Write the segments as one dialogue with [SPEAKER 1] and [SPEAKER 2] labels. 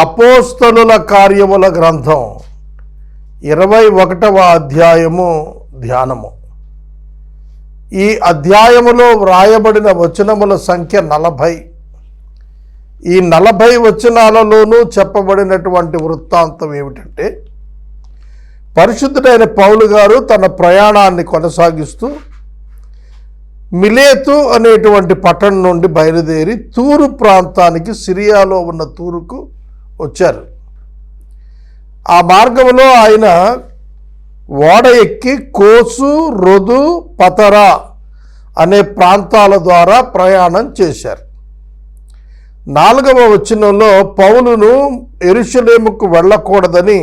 [SPEAKER 1] అపోస్తలుల కార్యముల గ్రంథం 21వ అధ్యాయము ధ్యానము. ఈ అధ్యాయములో వ్రాయబడిన వచనముల సంఖ్య 40. ఈ 40 వచనాలలోనూ చెప్పబడినటువంటి వృత్తాంతం ఏమిటంటే, పరిశుద్ధుడైన పౌలు గారు తన ప్రయాణాన్ని కొనసాగిస్తూ మిలేతు అనేటువంటి పట్టణం నుండి బయలుదేరి తూరు ప్రాంతానికి, సిరియాలో ఉన్న తూరుకు వచ్చారు. ఆ మార్గంలో ఆయన ఓడ ఎక్కి కోసు, రొదు, పతరా అనే ప్రాంతాల ద్వారా ప్రయాణం చేశారు. 4వ వచనంలో పౌలును యెరూషలేముకు వెళ్ళకూడదని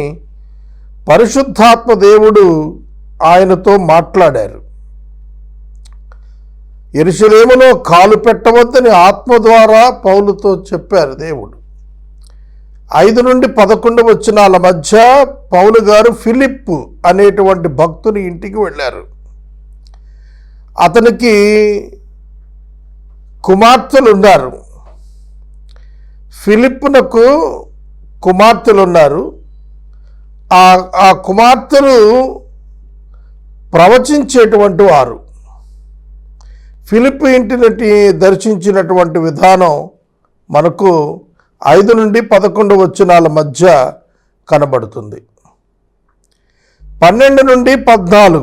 [SPEAKER 1] పరిశుద్ధాత్మ దేవుడు ఆయనతో మాట్లాడారు. యెరూషలేములో కాలు పెట్టవద్దని ఆత్మ ద్వారా పౌలుతో చెప్పారు దేవుడు. 5 నుండి 11 వచనాల మధ్య పౌలు గారు ఫిలిప్పు అనేటువంటి భక్తుని ఇంటికి వెళ్ళారు. అతనికి కుమార్తెలు ఉన్నారు. ఫిలిప్పునకు కుమార్తెలు ఉన్నారు. ఆ కుమార్తెలు ప్రవచించేటువంటి వారు. ఫిలిప్పు ఇంటిని దర్శించినటువంటి విధానం మనకు 5 నుండి 11 వచనాల మధ్య కనబడుతుంది. 12 నుండి 14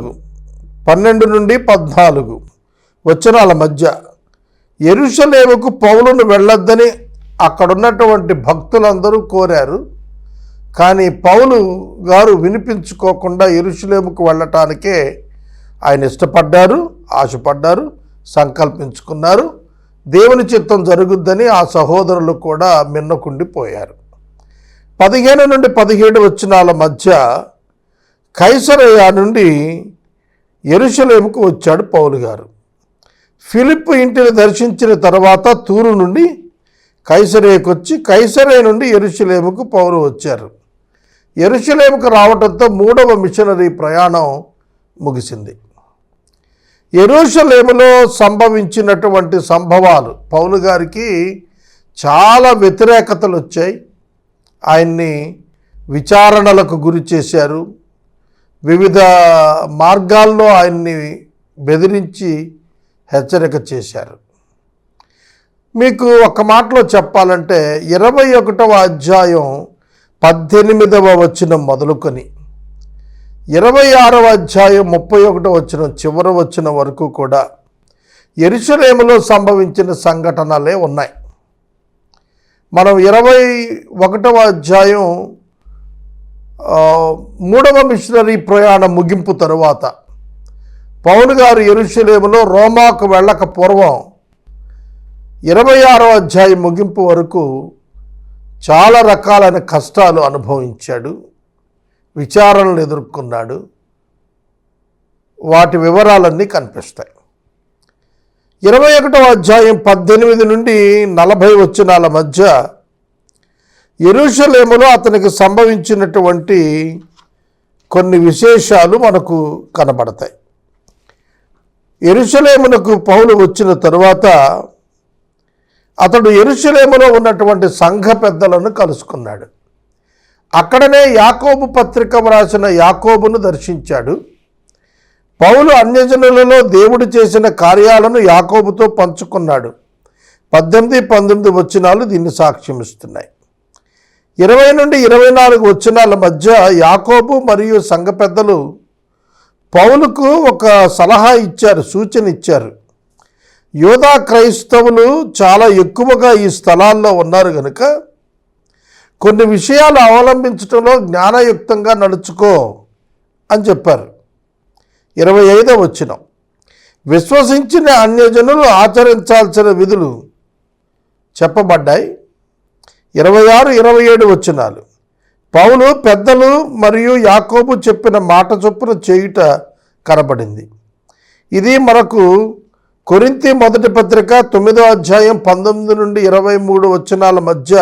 [SPEAKER 1] వచనాల మధ్య యెరూషలేముకు పౌలును వెళ్ళొద్దని అక్కడున్నటువంటి భక్తులందరూ కోరారు. కానీ పౌలు గారు వినిపించుకోకుండా యెరూషలేముకు వెళ్ళటానికే ఆయన ఇష్టపడ్డారు, ఆశపడ్డారు, సంకల్పించుకున్నారు. దేవుని చిత్తం జరుగుద్దని ఆ సహోదరులు కూడా మిన్నకుండిపోయారు. 15 నుండి 17 వచనాల మధ్య కైసరయ నుండి యెరూషలేముకు వచ్చాడు పౌలు గారు. ఫిలిప్పు ఇంటిని దర్శించిన తర్వాత తూరు నుండి కైసరయకు వచ్చి, కైసరయ నుండి యెరూషలేముకు పౌలు వచ్చారు. యెరూషలేముకు రావడంతో 3వ మిషనరీ ప్రయాణం ముగిసింది. యెరూషలేములో సంభవించినటువంటి సంభవాలు పౌలు గారికి చాలా వ్యతిరేకతలు వచ్చాయి. ఆయన్ని విచారణలకు గురి చేశారు. వివిధ మార్గాల్లో ఆయన్ని బెదిరించి హెచ్చరిక చేశారు. మీకు ఒక మాటలో చెప్పాలంటే 21వ అధ్యాయం 18వ వచనం మొదలుకొని 26వ అధ్యాయం 31వ వచనం చివరి వచనం వరకు కూడా యెరూషలేములో సంభవించిన సంఘటనలే ఉన్నాయి. మనం 21వ అధ్యాయం 3వ మిషనరీ ప్రయాణం ముగింపు తరువాత పౌలు గారు యెరూషలేములో రోమాకు వెళ్ళక పూర్వం 26వ అధ్యాయం ముగింపు వరకు చాలా రకాలైన కష్టాలు అనుభవించాడు, విచారణలు ఎదుర్కొన్నాడు. వాటి వివరాలన్నీ కనిపిస్తాయి. 21వ అధ్యాయం 18 నుండి 40 వచనాల మధ్య యెరూషలేములో అతనికి సంభవించినటువంటి కొన్ని విశేషాలు మనకు కనబడతాయి. యెరూషలేమునకు పౌలు వచ్చిన తరువాత అతడు యెరూషలేములో ఉన్నటువంటి సంఘ పెద్దలను కలుసుకున్నాడు. అక్కడనే యాకోబు పత్రిక వ్రాసిన యాకోబును దర్శించాడు. పౌలు అన్యజనులలో దేవుడు చేసిన కార్యాలను యాకోబుతో పంచుకున్నాడు. 18, 19 వచనాలు దీన్ని సాక్ష్యమిస్తున్నాయి. 20 నుండి 24 వచనాల మధ్య యాకోబు మరియు సంఘ పెద్దలు పౌలుకు ఒక సలహా ఇచ్చారు, సూచన ఇచ్చారు. యూదా క్రైస్తవులు చాలా ఎక్కువగా ఈ స్థలాల్లో ఉన్నారు కనుక కొన్ని విషయాలు అవలంబించడంలో జ్ఞానయుక్తంగా నడుచుకో అని చెప్పారు. 25వ వచనం, విశ్వసించిన అన్యజనులు ఆచరించాల్సిన విధులు చెప్పబడ్డాయి. 26, 27 వచనాలు, పౌలు పెద్దలు మరియు యాకోబు చెప్పిన మాట చొప్పున చేయుట కనబడింది. ఇది మనకు కొరింథీ మొదటి పత్రిక 9వ అధ్యాయం 19 నుండి 23 వచనాల మధ్య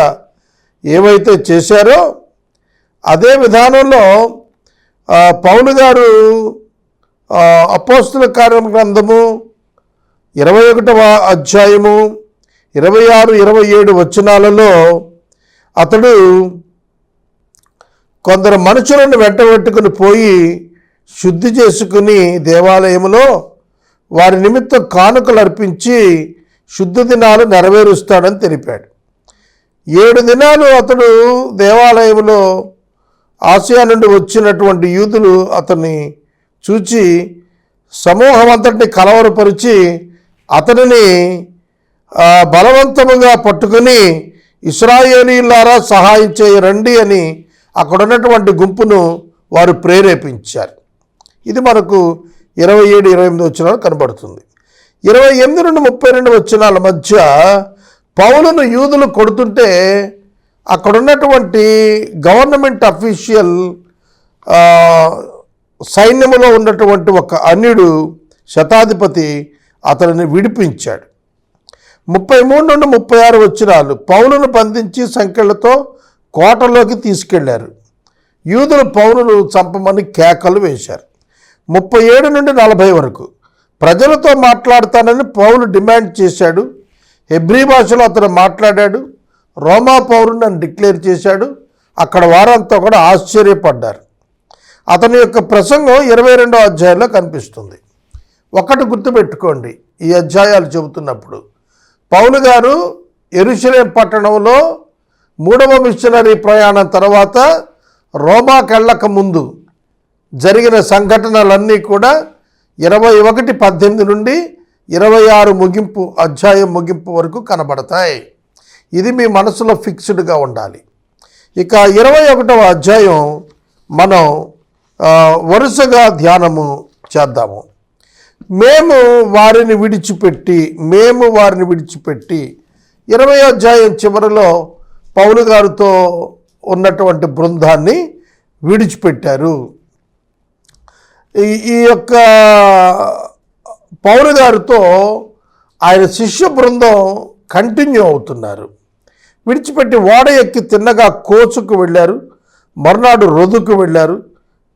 [SPEAKER 1] ఏవైతే చేశారో అదే విధానంలో పౌలు గారు అపోస్తలుల కార్యముల గ్రంథము 21వ అధ్యాయము 26, 27 వచనాలలో అతడు కొందరు మనుషులను వెంటబెట్టుకుని పోయి శుద్ధి చేసుకుని దేవాలయంలో వారి నిమిత్తం కానుకలు అర్పించి శుద్ధ దినాలు నెరవేరుస్తాడని తెలిపాడు. 7 దినాలు అతడు దేవాలయంలో ఆసియా నుండి వచ్చినటువంటి యూదులు అతన్ని చూచి సమూహం అంతటిని కలవరపరిచి అతనిని బలవంతముగా పట్టుకుని ఇశ్రాయేలీయులారా సహాయం చేయరండి అని అక్కడ ఉన్నటువంటి గుంపును వారు ప్రేరేపించారు. ఇది మనకు 27-28 వచనాలు కనబడుతుంది. 28 నుండి 32 వచనాల మధ్య పౌలును యూదులు కొడుతుంటే అక్కడ ఉన్నటువంటి గవర్నమెంట్ అఫీషియల్ సైన్యములో ఉన్నటువంటి ఒక అన్యుడు శతాధిపతి అతనిని విడిపించాడు. 33 నుండి 36 వచనాలు పౌలును బంధించి సంకెళ్లతో కోటలోకి తీసుకెళ్లారు. యూదులు పౌలును చంపమని కేకలు వేశారు. 37 నుండి 40 వరకు ప్రజలతో మాట్లాడతానని పౌలు డిమాండ్ చేశాడు. హెబ్రీ భాషలో అతను మాట్లాడాడు. రోమా పౌరుని అని డిక్లేర్ చేశాడు. అక్కడ వారంతా కూడా ఆశ్చర్యపడ్డారు. అతని యొక్క ప్రసంగం 22వ అధ్యాయంలో కనిపిస్తుంది. ఒకటి గుర్తుపెట్టుకోండి, ఈ అధ్యాయాలు చెబుతున్నప్పుడు పౌలు గారు యెరూషలేం పట్టణంలో 3వ మిషనరీ ప్రయాణం తర్వాత రోమాకెళ్ళక ముందు జరిగిన సంఘటనలన్నీ కూడా 21:18 నుండి 26 అధ్యాయం ముగింపు వరకు కనబడతాయి. ఇది మీ మనసులో ఫిక్స్డ్గా ఉండాలి. ఇక 21వ అధ్యాయం మనం వరుసగా ధ్యానము చేద్దాము. మేము వారిని విడిచిపెట్టి 20వ అధ్యాయం చివరిలో పౌలు గారితో ఉన్నటువంటి బృందాన్ని విడిచిపెట్టారు. ఈ యొక్క పౌలు గారితో ఆయన శిష్య బృందం కంటిన్యూ అవుతున్నారు. విడిచిపెట్టి ఓడ ఎక్కి తిన్నగా కోచుకు వెళ్ళారు. మరునాడు రొదుకు వెళ్ళారు.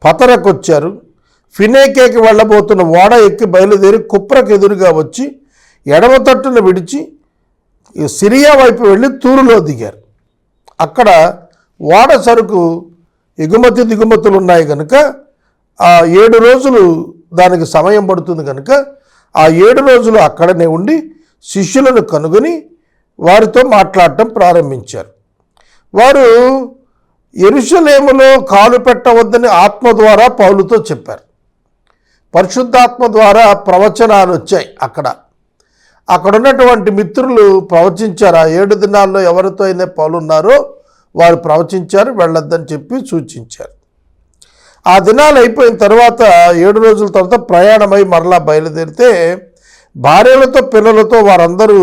[SPEAKER 1] పతరకు వచ్చారు. ఫినేకేకి వెళ్ళబోతున్న ఓడ ఎక్కి బయలుదేరి కుప్రకు ఎదురుగా వచ్చి ఎడమ తట్టును విడిచి సిరియా వైపు వెళ్ళి తూరులో దిగారు. అక్కడ ఓడ సరుకు ఎగుమతి దిగుమతులు ఉన్నాయి కనుక ఆ 7 రోజులు దానికి సమయం పడుతుంది కనుక ఆ 7 రోజులు అక్కడనే ఉండి శిష్యులను కనుగొని వారితో మాట్లాడటం ప్రారంభించారు. వారు యెరూషలేములో కాలు పెట్టవద్దని ఆత్మ ద్వారా పౌలుతో చెప్పారు. పరిశుద్ధాత్మ ద్వారా ప్రవచనాలు వచ్చాయి. అక్కడ ఉన్నటువంటి మిత్రులు ప్రవచించారు. ఆ 7 దినాల్లో ఎవరితో అయినా పౌలు ఉన్నారో వారు ప్రవచించారు, వెళ్ళొద్దని చెప్పి సూచించారు. ఆ దినాలు అయిపోయిన తర్వాత 7 రోజుల తర్వాత ప్రయాణమై మరలా బయలుదేరితే భార్యలతో పిల్లలతో వారందరూ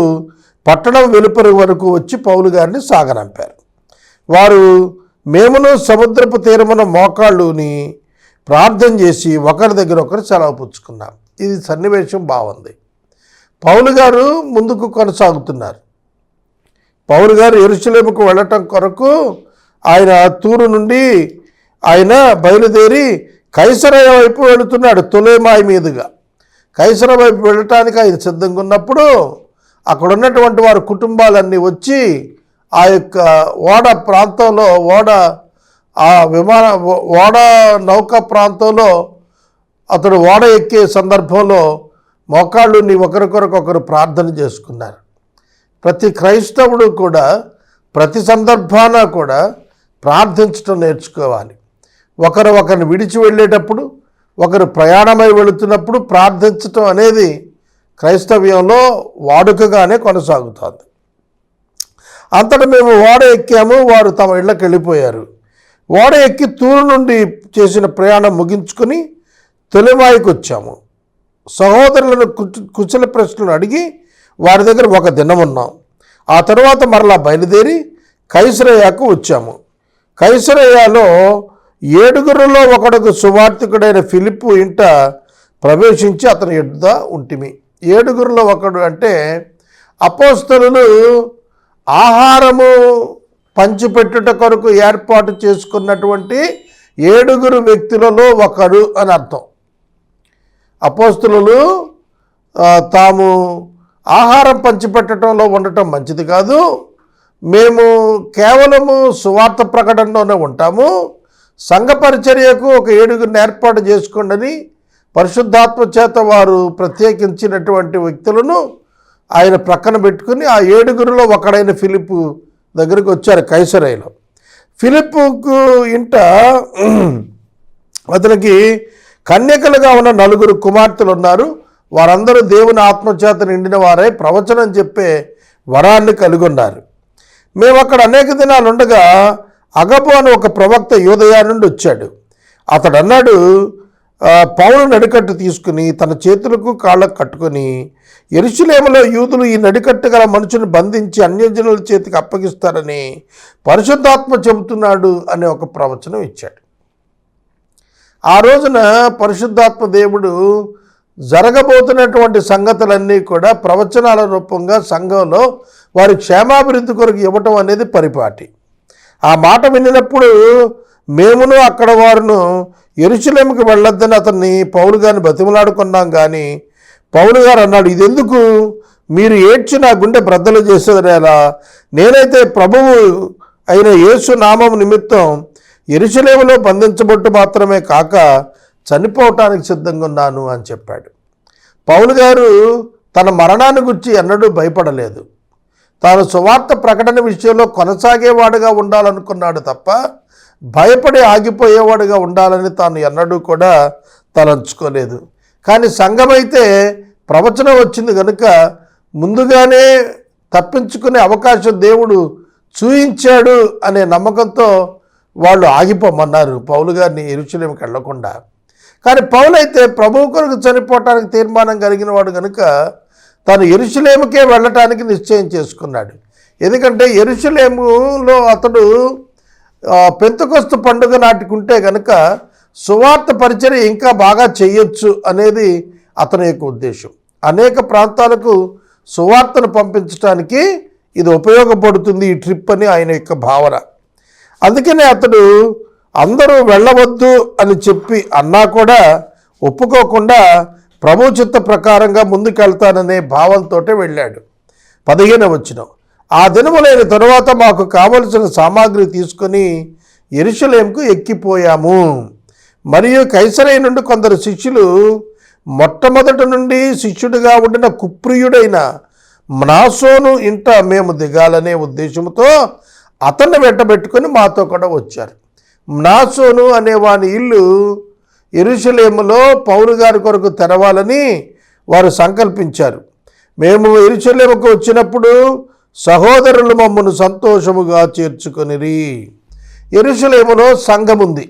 [SPEAKER 1] పట్టణం వెలుపరి వరకు వచ్చి పౌలు గారిని సాగనంపారు. వారు మేమును సముద్రపు తీరమున మోకాళ్ళుని ప్రార్థన చేసి ఒకరి దగ్గర ఒకరు సెలవు పుచ్చుకున్నాం. ఇది సన్నివేశం బాగుంది. పౌలు గారు ముందుకు కొనసాగుతున్నారు. పౌలు గారు యెరూషలేముకు వెళ్ళటం కొరకు ఆయన తూరు నుండి ఆయన బయలుదేరి కైసరయ వైపు వెళుతున్నాడు. తొలెమాయి మీదుగా కైసర వైపు వెళ్ళటానికి ఆయన సిద్ధంగా ఉన్నప్పుడు అక్కడ ఉన్నటువంటి వారి కుటుంబాలన్నీ వచ్చి ఆ యొక్క ఓడ ప్రాంతంలో ఓడ నౌక ప్రాంతంలో అతడు ఓడ ఎక్కే సందర్భంలో మోకాళ్ళుని ఒకరికొరకొకరు ప్రార్థన చేసుకున్నారు. ప్రతి క్రైస్తవుడు కూడా ప్రతి సందర్భాన కూడా ప్రార్థించడం నేర్చుకోవాలి. ఒకరిని విడిచి వెళ్ళేటప్పుడు, ఒకరు ప్రయాణమై వెళుతున్నప్పుడు ప్రార్థించటం అనేది క్రైస్తవ్యంలో వాడుకగానే కొనసాగుతుంది. అంతటా మేము ఓడ ఎక్కాము, వారు తమ ఇళ్ళకి వెళ్ళిపోయారు. ఓడ ఎక్కి తూరు నుండి చేసిన ప్రయాణం ముగించుకొని తొలెమాయికి వచ్చాము. సహోదరులను కుశల ప్రశ్నలు అడిగి వారి దగ్గర 1 దినం ఉన్నాం. ఆ తర్వాత మరలా బయలుదేరి కైసరయాకు వచ్చాము. కైసరయాలో 7గురిలో ఒకడుకు సువార్తికుడైన ఫిలిప్పు ఇంట ప్రవేశించి అతని యొద్ద ఉంటిమి. 7గురిలో ఒకడు అంటే అపోస్తలులు ఆహారము పంచిపెట్టుట కొరకు ఏర్పాటు చేసుకున్నటువంటి 7 వ్యక్తులలో ఒకడు అని అర్థం. అపోస్తలులు తాము ఆహారం పంచిపెట్టడంలో ఉండటం మంచిది కాదు, మేము కేవలము సువార్త ప్రకటనలోనే ఉంటాము, సంఘ పరిచర్యకు ఒక 7గురిని ఏర్పాటు చేసుకోండి పరిశుద్ధాత్మ చేత వారు ప్రత్యేకించినటువంటి వ్యక్తులను ఆయన ప్రక్కన పెట్టుకుని ఆ 7గురిలో ఒకడైన ఫిలిప్పు దగ్గరికి వచ్చారు కైసరయ్యలో. ఫిలిప్పుకు ఇంట అతనికి కన్యకలుగా ఉన్న 4 కుమార్తెలు ఉన్నారు. వారందరూ దేవుని ఆత్మచేత నిండిన వారై ప్రవచనం చెప్పే వరాన్ని కలిగి ఉన్నారు. మేము అక్కడ అనేక దినాలు ఉండగా అగబు అని ఒక ప్రవక్త యూదయ నుండి వచ్చాడు. అతడు అన్నాడు, పౌలు నడికట్టు తీసుకుని తన చేతులకు కాళ్ళకు కట్టుకొని, యెరూషలేములో యూదులు ఈ నడికట్టు గల మనుషుని బంధించి అన్యజనుల చేతికి అప్పగిస్తారని పరిశుద్ధాత్మ చెబుతున్నాడు అనే ఒక ప్రవచనం ఇచ్చాడు. ఆ రోజున పరిశుద్ధాత్మ దేవుడు జరగబోతున్నటువంటి సంగతులన్నీ కూడా ప్రవచనాల రూపంగా సంఘంలో వారి క్షేమాభివృద్ధి కొరకు ఇవ్వటం అనేది పరిపాటి. ఆ మాట వినినప్పుడు మేమును అక్కడ వారును యెరూషలేముకి వెళ్ళొద్దని అతన్ని పౌలు గారిని బతిమలాడుకున్నాం. కానీ పౌలు గారు అన్నాడు, ఇదెందుకు మీరు ఏడ్చి నా గుండె బ్రద్దలు చేసేదరేలా? నేనైతే ప్రభువు అయిన యేసు నామం నిమిత్తం యెరూషలేములో బంధించబట్టు మాత్రమే కాక చనిపోవటానికి సిద్ధంగా ఉన్నాను అని చెప్పాడు. పౌలు గారు తన మరణాన్ని గురించి ఎన్నడూ భయపడలేదు. తాను సువార్త ప్రకటన విషయంలో కొనసాగేవాడుగా ఉండాలనుకున్నాడు తప్ప భయపడి ఆగిపోయేవాడుగా ఉండాలని తాను ఎన్నడూ కూడా తలంచుకోలేదు. కానీ సంఘమైతే ప్రవచనం వచ్చింది కనుక ముందుగానే తప్పించుకునే అవకాశం దేవుడు చూయించాడు అనే నమ్మకంతో వాళ్ళు ఆగిపోమన్నారు పౌలు గారిని యెరూషలేముకి వెళ్లకుండా. కానీ పౌలు అయితే ప్రభువు కొరకు చనిపోవటానికి తీర్మానం కలిగిన వాడు కనుక తాను యెరూషలేముకే వెళ్ళటానికి నిశ్చయం చేసుకున్నాడు. ఎందుకంటే యెరూషలేములో అతడు పెంతెకొస్తు పండుగ నాటికుంటే కనుక సువార్త పరిచర్య ఇంకా బాగా చేయొచ్చు అనేది అతని యొక్క ఉద్దేశం. అనేక ప్రాంతాలకు సువార్తను పంపించడానికి ఇది ఉపయోగపడుతుంది ఈ ట్రిప్ అని ఆయన యొక్క భావన. అందుకనే అతడు అందరూ వెళ్ళవద్దు అని చెప్పి అన్నా కూడా ఒప్పుకోకుండా ప్రభు చిత్త ప్రకారంగా ముందుకెళ్తాననే భావంతో వెళ్ళాడు. 15వ వచనం, ఆ దినములైన తరువాత మాకు కావలసిన సామాగ్రి తీసుకొని యెరూషలేముకు ఎక్కిపోయాము. మరియు కైసరయ్య నుండి కొందరు శిష్యులు మొట్టమొదటి నుండి శిష్యుడిగా ఉండిన కుప్రియుడైన మ్నాసోను ఇంట మేము దిగాలనే ఉద్దేశంతో అతన్ని వెంటబెట్టుకొని మాతో కూడా వచ్చారు. మ్నాసోను అనే వాని ఇల్లు యెరూషలేములో పౌలు గారి కొరకు తెరవాలని వారు సంకల్పించారు. మేము యెరూషలేముకు వచ్చినప్పుడు సహోదరులు మమ్మను సంతోషముగా చేర్చుకొనిరి. యెరూషలేములో సంఘం ఉంది,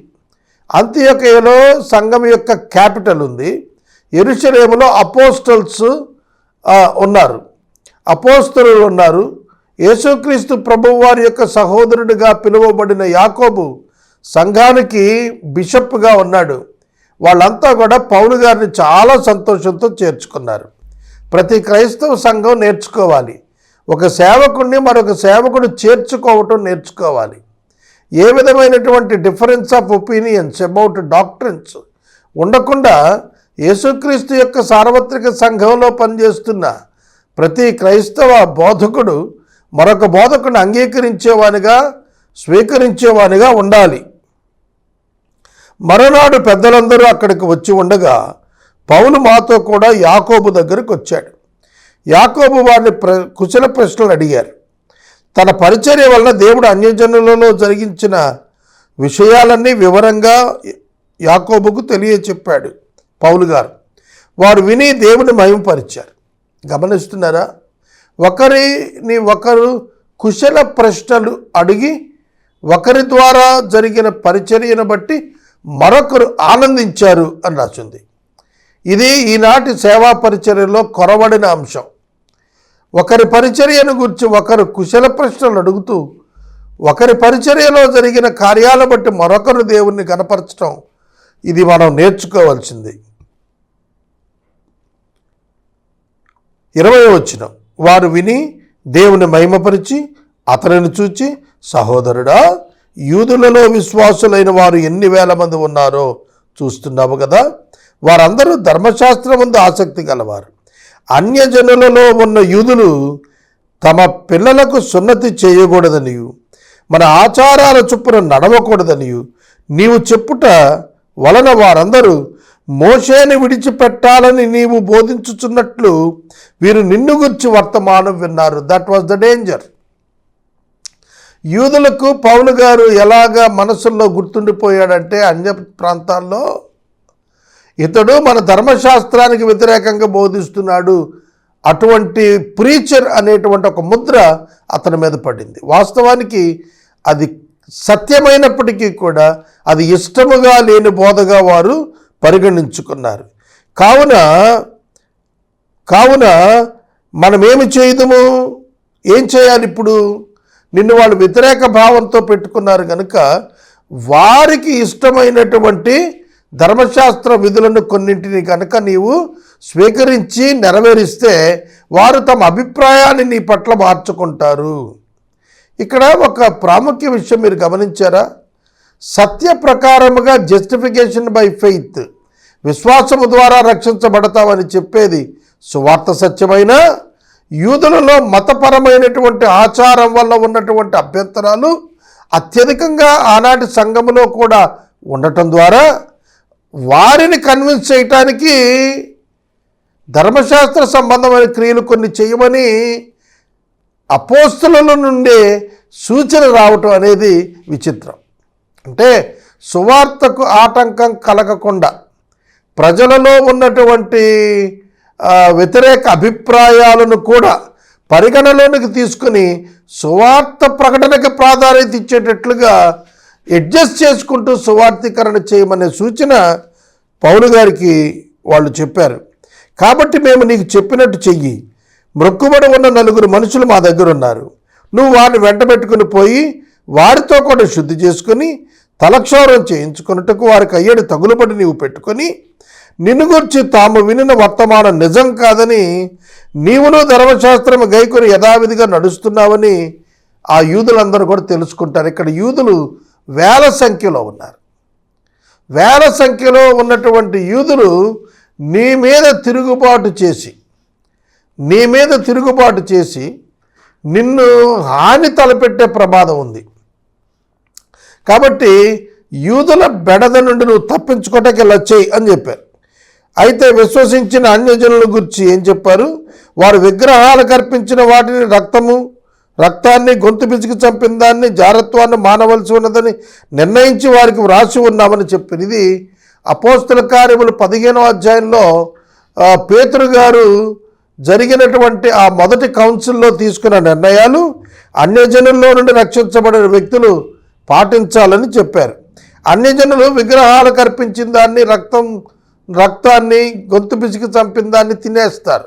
[SPEAKER 1] అంతియోకయలో సంఘం యొక్క క్యాపిటల్ ఉంది, యెరూషలేములో అపోస్టల్స్ ఉన్నారు, అపోస్తలులు ఉన్నారు. యేసుక్రీస్తు ప్రభువు వారి యొక్క సహోదరుడిగా పిలువబడిన యాకోబు సంఘానికి బిషప్గా ఉన్నాడు. వాళ్ళంతా కూడా పౌలు గారిని చాలా సంతోషంతో చేర్చుకున్నారు. ప్రతి క్రైస్తవ సంఘం నేర్చుకోవాలి, ఒక సేవకుడిని మరొక సేవకుడు చేర్చుకోవటం నేర్చుకోవాలి. ఏ విధమైనటువంటి difference of opinions about doctrines ఉండకుండా యేసుక్రీస్తు యొక్క సార్వత్రిక సంఘంలో పనిచేస్తున్న ప్రతి క్రైస్తవ బోధకుడు మరొక బోధకుడిని అంగీకరించేవానిగా స్వీకరించేవానిగా ఉండాలి. మరునాడు పెద్దలందరూ అక్కడికి వచ్చి ఉండగా పౌలు మాతో కూడా యాకోబు దగ్గరికి వచ్చాడు. యాకోబు వారిని కుశల ప్రశ్నలు అడిగారు. తన పరిచర్య వలన దేవుడు అన్యజనులలో జరిగించిన విషయాలన్నీ వివరంగా యాకోబుకు తెలియచెప్పాడు పౌలు గారు. వారు విని దేవుని మహిమపరిచారు. గమనిస్తున్నారా? ఒకరిని ఒకరు కుశల ప్రశ్నలు అడిగి ఒకరి ద్వారా జరిగిన పరిచర్యను బట్టి మరొకరు ఆనందించారు అని రాసింది. ఇది ఈనాటి సేవా పరిచర్యలో కొరవడిన అంశం. ఒకరి పరిచర్యను గురించి ఒకరు కుశల ప్రశ్నలు అడుగుతూ ఒకరి పరిచర్యలో జరిగిన కార్యాల బట్టి మరొకరు దేవుణ్ణి కనపరచడం, ఇది మనం నేర్చుకోవాల్సింది. 20వ వచనం, వారు విని దేవుని మహిమపరిచి అతనిని చూచి, సహోదరుడా, యూదులలో విశ్వాసులైన వారు ఎన్ని వేల మంది ఉన్నారో చూస్తున్నాము కదా. వారందరూ ధర్మశాస్త్రం ముందు ఆసక్తి గలవారు. అన్యజనులలో ఉన్న యూదులు తమ పిల్లలకు సున్నతి చేయకూడదనియు మన ఆచారాల చొప్పున నడవకూడదనియు నీవు చెప్పుట వలన వారందరూ మోషేని విడిచిపెట్టాలని నీవు బోధించుచున్నట్లు వీరు నిన్ను గురించి వర్తమానం విన్నారు. That was the danger. యూదులకు పౌలు గారు ఎలాగా మనసుల్లో గుర్తుండిపోయాడంటే, అన్య ప్రాంతాల్లో ఇతడు మన ధర్మశాస్త్రానికి వ్యతిరేకంగా బోధిస్తున్నాడు, అటువంటి ప్రీచర్ అనేటువంటి ఒక ముద్ర అతని మీద పడింది. వాస్తవానికి అది సత్యమైనప్పటికీ కూడా అది ఇష్టముగా లేని బోధగా వారు పరిగణించుకున్నారు. కావున మనమేమి చేయదుము, ఏం చేయాలి? ఇప్పుడు నిన్ను వాళ్ళు వ్యతిరేక భావంతో పెట్టుకున్నారు కనుక వారికి ఇష్టమైనటువంటి ధర్మశాస్త్ర విధులను కొన్నింటిని కనుక నీవు స్వీకరించి నెరవేరిస్తే వారు తమ అభిప్రాయాన్ని నీ పట్ల మార్చుకుంటారు. ఇక్కడ ఒక ప్రాముఖ్య విషయం మీరు గమనించారా? సత్య ప్రకారముగా జస్టిఫికేషన్ బై ఫెయిత్, విశ్వాసము ద్వారా రక్షించబడతామని చెప్పేది సువార్త సత్యమైన, యూదులలో మతపరమైనటువంటి ఆచారం వల్ల ఉన్నటువంటి అభ్యంతరాలు అత్యధికంగా ఆనాటి సంఘములో కూడా ఉండటం ద్వారా వారిని కన్విన్స్ చేయటానికి ధర్మశాస్త్ర సంబంధమైన క్రియలు కొన్ని చేయమని అపోస్తలుల నుండి సూచన రావటం అనేది విచిత్రం. అంటే సువార్తకు ఆటంకం కలగకుండా ప్రజలలో ఉన్నటువంటి వ్యతిరేక అభిప్రాయాలను కూడా పరిగణలోనికి తీసుకుని సువార్త ప్రకటనకు ప్రాధాన్యత ఇచ్చేటట్లుగా అడ్జస్ట్ చేసుకుంటూ సువార్తీకరణ చేయమనే సూచన పౌలు గారికి వాళ్ళు చెప్పారు. కాబట్టి మేము నీకు చెప్పినట్టు చెయ్యి. మొక్కుబడి ఉన్న 4 మనుషులు మా దగ్గర ఉన్నారు. నువ్వు వారిని వెంటబెట్టుకుని పోయి వారితో కూడా శుద్ధి చేసుకుని తలక్షౌరం చేయించుకున్నట్టుకు వారికి అయ్యేడు తగులుబడి నీవు పెట్టుకొని నిన్ను గురించి తాము వినిన వర్తమానం నిజం కాదని నీవును ధర్మశాస్త్రము గైకొని యథావిధిగా నడుస్తున్నావని ఆ యూదులందరూ కూడా తెలుసుకుంటారు. ఇక్కడ యూదులు వేల సంఖ్యలో ఉన్నారు. వేల సంఖ్యలో ఉన్నటువంటి యూదులు నీ మీద తిరుగుబాటు చేసి నిన్ను హాని తలపెట్టే ప్రమాదం ఉంది. కాబట్టి యూదుల బెడద నుండి నువ్వు తప్పించుకోవటానికి ఇలా చేయి అని చెప్పారు. అయితే విశ్వసించిన అన్యజనుల గురించి ఏం చెప్పారు? వారు విగ్రహాలకు అర్పించిన వాటిని రక్తాన్ని గొంతు పిసికి చంపిన దాన్ని జారత్వాన్ని మానవలసి ఉన్నదని నిర్ణయించి వారికి వ్రాసి ఉన్నామని చెప్పారు. ఇది అపోస్తల కార్యములు 15వ అధ్యాయంలో పేతురు గారు జరిగినటువంటి ఆ మొదటి కౌన్సిల్లో తీసుకున్న నిర్ణయాలు అన్యజనుల్లో నుండి రక్షించబడిన వ్యక్తులు పాటించాలని చెప్పారు. అన్యజనులు విగ్రహాలకు అర్పించిన దాన్ని రక్తాన్ని గొంతు పిసికి చంపిన దాన్ని తినేస్తారు.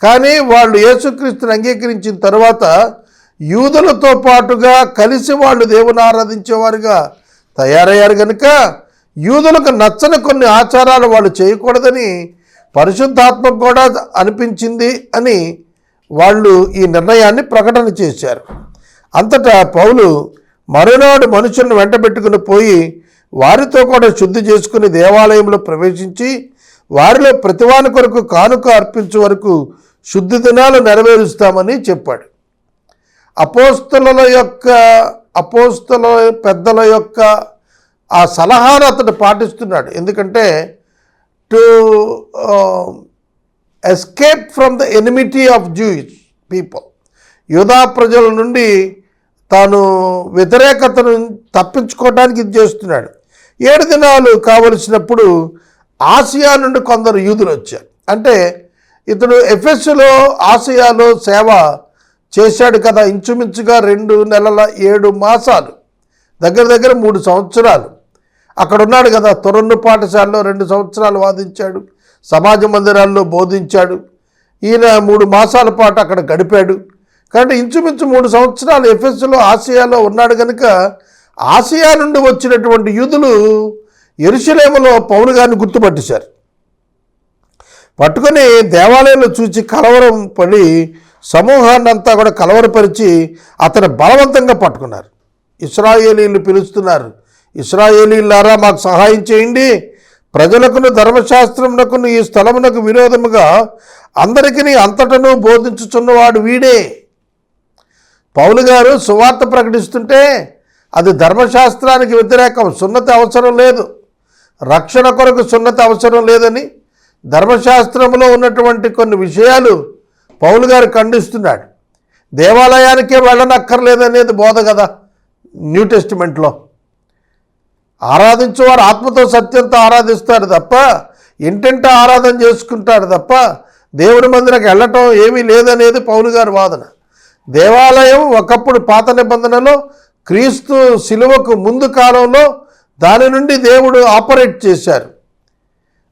[SPEAKER 1] కానీ వాళ్ళు యేసుక్రీస్తుని అంగీకరించిన తర్వాత యూదులతో పాటుగా కలిసి వాళ్ళు దేవుని ఆరాధించేవారుగా తయారయ్యారు కనుక యూదులకు నచ్చని కొన్ని ఆచారాలు వాళ్ళు చేయకూడదని పరిశుద్ధాత్మకు కూడా అనిపించింది అని వాళ్ళు ఈ నిర్ణయాన్ని ప్రకటన చేశారు. అంతటా పౌలు మరునాడు మనుషులను వెంటబెట్టుకుని పోయి వారితో కూడా శుద్ధి చేసుకుని దేవాలయంలో ప్రవేశించి వారిలో ప్రతివాని కొరకు కానుక అర్పించే వరకు శుద్ధి దినాలు నెరవేరుస్తామని చెప్పాడు. అపోస్తల పెద్దల యొక్క ఆ సలహాను అతడు పాటిస్తున్నాడు. ఎందుకంటే to escape from the enmity of Jewish people, యూదా ప్రజల నుండి తాను వ్యతిరేకతను తప్పించుకోవడానికి ఇది చేస్తున్నాడు. 7 దినాలు కావలసినప్పుడు ఆసియా నుండి కొందరు యూదులు వచ్చారు. అంటే ఇతడు ఎఫెసులో ఆసియాలో సేవ చేశాడు కదా, ఇంచుమించుగా 2 నెలల 7 మాసాలు, దగ్గర 3 సంవత్సరాలు అక్కడ ఉన్నాడు కదా. తొరన్ను పాఠశాలలో 2 సంవత్సరాలు వాదించాడు, సమాజ మందిరాల్లో బోధించాడు. ఈయన 3 మాసాల పాటు అక్కడ గడిపాడు. కాబట్టి ఇంచుమించు 3 సంవత్సరాలు ఎఫెసులో ఆసియాలో ఉన్నాడు కనుక ఆసియా నుండి వచ్చినటువంటి యూదులు యెరూషలేములో పౌలు గారిని గుర్తుపట్టేశారు. పట్టుకొని దేవాలయంలో చూచి కలవరం పడి సమూహాన్ని అంతా కూడా కలవరపరిచి అతను బలవంతంగా పట్టుకున్నారు. ఇశ్రాయేలీలు పిలుస్తున్నారు, ఇశ్రాయేలీలారా మాకు సహాయం చేయండి, ప్రజలకును ధర్మశాస్త్రమునకును ఈ స్థలమునకు విరోధముగా అందరికీ అంతటను బోధించుచున్నవాడు వీడే. పౌలు గారు సువార్త ప్రకటిస్తుంటే అది ధర్మశాస్త్రానికి వ్యతిరేకం, సున్నతి అవసరం లేదు, రక్షణ కొరకు సున్నతి అవసరం లేదని ధర్మశాస్త్రంలో ఉన్నటువంటి కొన్ని విషయాలు పౌలు గారు ఖండిస్తున్నాడు. దేవాలయానికే వెళ్ళనక్కర్లేదనేది బోధ కదా న్యూ టెస్టిమెంట్లో. ఆరాధించేవారు ఆత్మతో సత్యంతో ఆరాధిస్తారు తప్ప, ఇంటింట ఆరాధన చేసుకుంటారు తప్ప దేవుని మందిరకు వెళ్ళటం ఏమీ లేదనేది పౌలు గారి వాదన. దేవాలయం ఒకప్పుడు పాత నిబంధనలో క్రీస్తు శిలువకు ముందు కాలంలో దాని నుండి దేవుడు ఆపరేట్ చేశారు.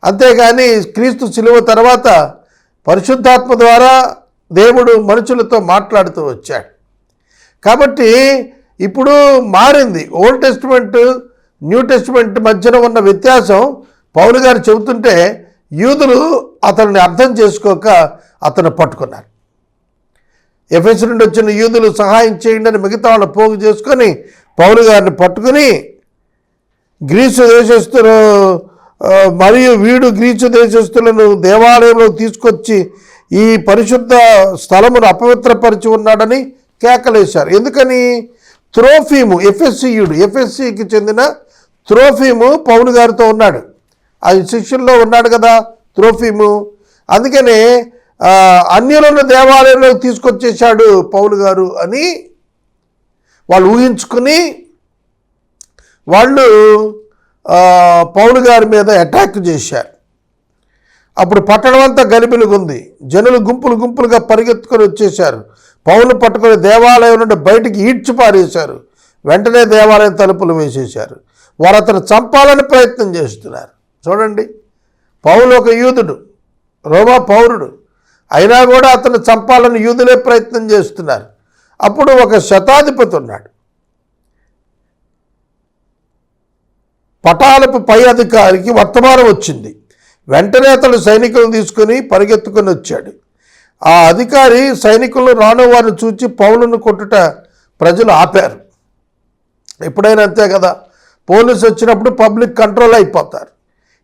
[SPEAKER 1] అంతేగాని క్రీస్తు శిలువ తర్వాత పరిశుద్ధాత్మ ద్వారా దేవుడు మనుషులతో మాట్లాడుతూ వచ్చాడు. కాబట్టి ఇప్పుడు మారింది. ఓల్డ్ టెస్టిమెంట్ న్యూ టెస్టిమెంట్ మధ్యన ఉన్న వ్యత్యాసం పౌలు గారు చెబుతుంటే యూదులు అతన్ని అర్థం చేసుకోక అతను పట్టుకున్నారు. ఎఫెసు నుండి వచ్చిన యూదులు సహాయం చేయండి అని మిగతా వాళ్ళని పోగు చేసుకొని పౌలు గారిని పట్టుకుని గ్రీసు దేశస్తులు మరియు వీడు గ్రీసు దేశస్తులను దేవాలయంలో తీసుకొచ్చి ఈ పరిశుద్ధ స్థలమును అపవిత్రపరిచి ఉన్నాడని కేకలేశారు. ఎందుకని? త్రోఫీము ఎఫ్ఎస్సికి చెందిన త్రోఫీము పౌలు గారితో ఉన్నాడు. ఆ శిష్యుల్లో ఉన్నాడు కదా త్రోఫీము. అందుకనే అన్యులను దేవాలయంలో తీసుకొచ్చేశాడు పౌలు గారు అని వాళ్ళు ఊహించుకుని వాళ్ళు పౌలు గారి మీద అటాక్ చేశారు. అప్పుడు పట్టణం అంతా గలిబిలిగుంది. జనులు గుంపులు గుంపులుగా పరిగెత్తుకొని వచ్చేశారు. పౌలు పట్టుకొని దేవాలయం నుండి బయటికి ఈడ్చి పారేశారు. వెంటనే దేవాలయం తలుపులు వేసేశారు. వారు అతను చంపాలని ప్రయత్నం చేస్తున్నారు. చూడండి, పౌలు ఒక యూదుడు, రోమా పౌరుడు, అయినా కూడా అతను చంపాలని యూదులే ప్రయత్నం చేస్తున్నారు. అప్పుడు ఒక శతాధిపతి ఉన్నాడు. పటాలపు పై అధికారికి వర్తమానం వచ్చింది. వెంటనే అతడు సైనికులను తీసుకుని పరిగెత్తుకొని వచ్చాడు. ఆ అధికారి సైనికులను రాను వారిని చూచి పౌలును కొట్టుట ప్రజలు ఆపారు. ఎప్పుడైనా అంతే కదా, పోలీసు వచ్చినప్పుడు పబ్లిక్ కంట్రోల్ అయిపోతారు.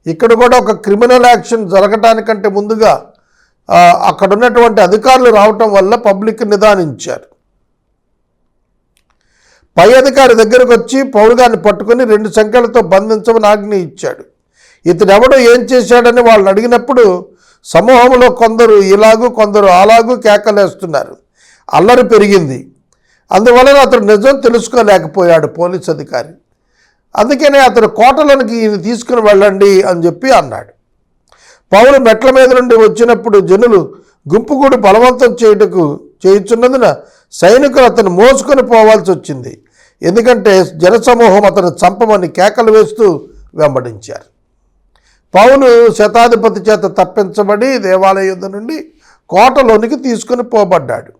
[SPEAKER 1] ఇక్కడ కూడా ఒక క్రిమినల్ యాక్షన్ జరగటానికంటే ముందుగా అక్కడ ఉన్నటువంటి అధికారులు రావటం వల్ల పబ్లిక్ నిదానించారు. పై అధికారి దగ్గరకు వచ్చి పౌలు గారిని పట్టుకుని 2 సంఖ్యలతో బంధించమని ఆజ్ఞ ఇచ్చాడు. ఇతడెవడో ఏం చేశాడని వాళ్ళని అడిగినప్పుడు సమూహంలో కొందరు ఇలాగూ కొందరు అలాగూ కేకలేస్తున్నారు. అల్లరి పెరిగింది. అందువలన అతడు నిజం తెలుసుకోలేకపోయాడు పోలీస్ అధికారి. అందుకనే అతడు కోటలోనికి ఈయన తీసుకుని వెళ్ళండి అని చెప్పి అన్నాడు. పౌలు మెట్ల మీద నుండి వచ్చినప్పుడు జనులు గుంపుగూడి బలవంతం చేయుచున్నందున సైనికులు అతను మోసుకొని పోవాల్సి వచ్చింది. ఎందుకంటే జనసమూహం అతను చంపమని కేకలు వేస్తూ వెంబడించారు. పౌలు శతాధిపతి చేత తప్పించబడి దేవాలయ యుద్ధ నుండి కోటలోనికి తీసుకుని పోబడ్డాడు.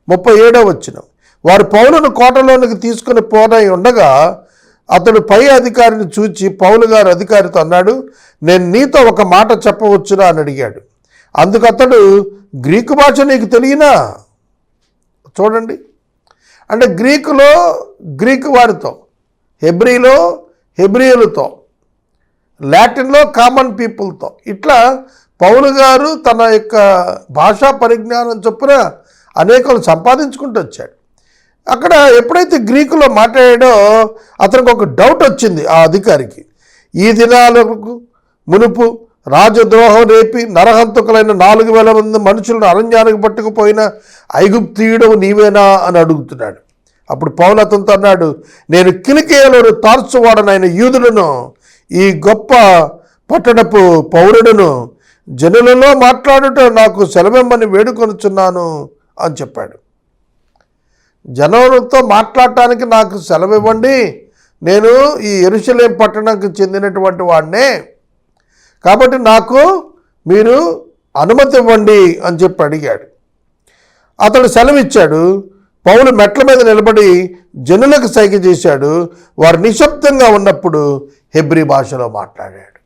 [SPEAKER 1] 37వ వచనం. వారు పౌలును కోటలోనికి తీసుకుని పోనై ఉండగా అతడు పై అధికారిని చూచి పౌలు గారు అధికారితో అన్నాడు, నేను నీతో ఒక మాట చెప్పవచ్చునా అని అడిగాడు. అందుకు అతడు, గ్రీకు భాష నీకు తెలియనా? చూడండి, అంటే గ్రీకులో గ్రీకు వారితో, హెబ్రీలో హెబ్రీయులతో, లాటిన్లో కామన్ పీపుల్తో, ఇట్లా పౌలు గారు తన యొక్క భాషా పరిజ్ఞానం చొప్పున అనేకలు సంపాదించుకుంటూ వచ్చాడు. అక్కడ ఎప్పుడైతే గ్రీకులో మాట్లాడాడో అతనికి ఒక డౌట్ వచ్చింది ఆ అధికారికి. ఈ దినాలకు మునుపు రాజద్రోహం రేపి నరహంతకులైన 4,000 మంది మనుషులను అరణ్యానికి పట్టుకుపోయిన ఐగుప్తీయుడవు నీవేనా అని అడుగుతున్నాడు. అప్పుడు పౌలు అతనితో అన్నాడు, నేను కిలికియలోని తార్చువాడనైన యూదులను, ఈ గొప్ప పట్టణపు పౌరుడును, జనులలో మాట్లాడుట నాకు సెలవిమ్మని వేడుకొనుచున్నాను అని చెప్పాడు. జనులతో మాట్లాడటానికి నాకు సెలవు ఇవ్వండి, నేను ఈ యెరూషలేం పట్టణానికి చెందినటువంటి వాడినే, కాబట్టి నాకు మీరు అనుమతి ఇవ్వండి అని చెప్పి అడిగాడు. అతడు సెలవిచ్చాడు. పౌలు మెట్ల మీద నిలబడి జనులకు సైగ చేశాడు. వారు నిశ్శబ్దంగా ఉన్నప్పుడు హెబ్రీ భాషలో మాట్లాడాడు.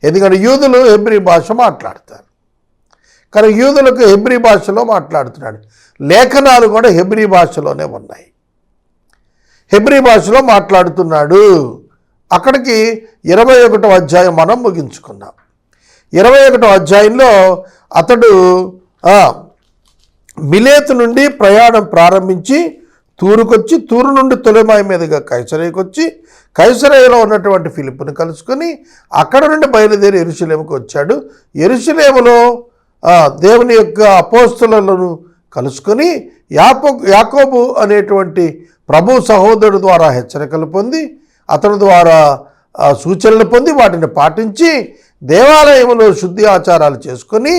[SPEAKER 1] ఎందుకంటే యూదులు హెబ్రీ భాష మాట్లాడతారు, కానీ యూదులకు హెబ్రీ భాషలో మాట్లాడుతున్నాడు. లేఖనాలు కూడా హెబ్రీ భాషలోనే ఉన్నాయి, హెబ్రీ భాషలో మాట్లాడుతున్నాడు. అక్కడికి 21వ అధ్యాయం మనం ముగించుకున్నాం. 21వ అధ్యాయంలో అతడు మిలేతు నుండి ప్రయాణం ప్రారంభించి తూరుకొచ్చి, తూరు నుండి తొలెమాయి మీదుగా కైసరయ్యకు వచ్చి, కైసరయ్యలో ఉన్నటువంటి ఫిలిప్పుని కలుసుకొని అక్కడ నుండి బయలుదేరి యెరూషలేముకు వచ్చాడు. యెరూషలేములో దేవుని యొక్క అపోస్తలులను కలుసుకొని యాకోబు అనేటువంటి ప్రభు సహోదరుడు ద్వారా హెచ్చరికలు పొంది, అతని ద్వారా సూచనలు పొంది వాటిని పాటించి దేవాలయంలో శుద్ధి ఆచారాలు చేసుకొని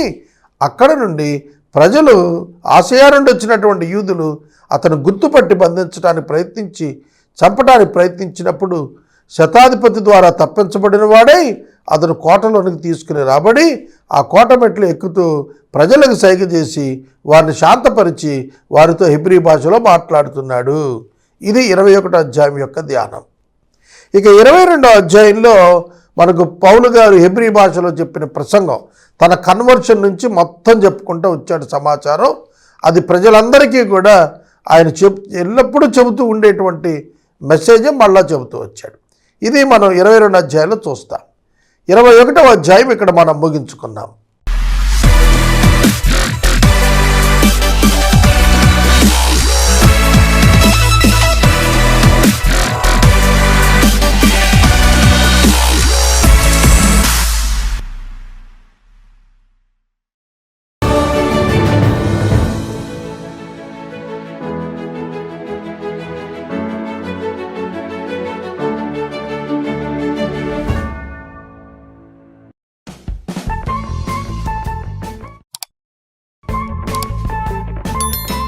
[SPEAKER 1] అక్కడ నుండి ప్రజలు ఆసియా నుండి వచ్చినటువంటి యూదులు అతను గుర్తుపట్టి బంధించడానికి ప్రయత్నించి చంపడానికి ప్రయత్నించినప్పుడు శతాధిపతి ద్వారా తప్పించబడిన వాడై అతను కోటలోనికి తీసుకుని రాబడి ఆ కోట మెట్లు ఎక్కుతూ ప్రజలకు సైగ చేసి వారిని శాంతపరిచి వారితో హెబ్రీ భాషలో మాట్లాడుతున్నాడు. ఇది 21వ అధ్యాయం యొక్క ధ్యానం. ఇక 22వ అధ్యాయంలో మనకు పౌలు గారు హెబ్రీ భాషలో చెప్పిన ప్రసంగం, తన కన్వర్షన్ నుంచి మొత్తం చెప్పుకుంటూ వచ్చాడు సమాచారం. అది ప్రజలందరికీ కూడా ఆయన ఎల్లప్పుడూ చెబుతూ ఉండేటువంటి మెసేజ్ మళ్ళా చెబుతూ వచ్చాడు. ఇది మనం 22వ అధ్యాయంలో చూస్తాం. 21వ అధ్యాయం ఇక్కడ మనం ముగించుకున్నాం.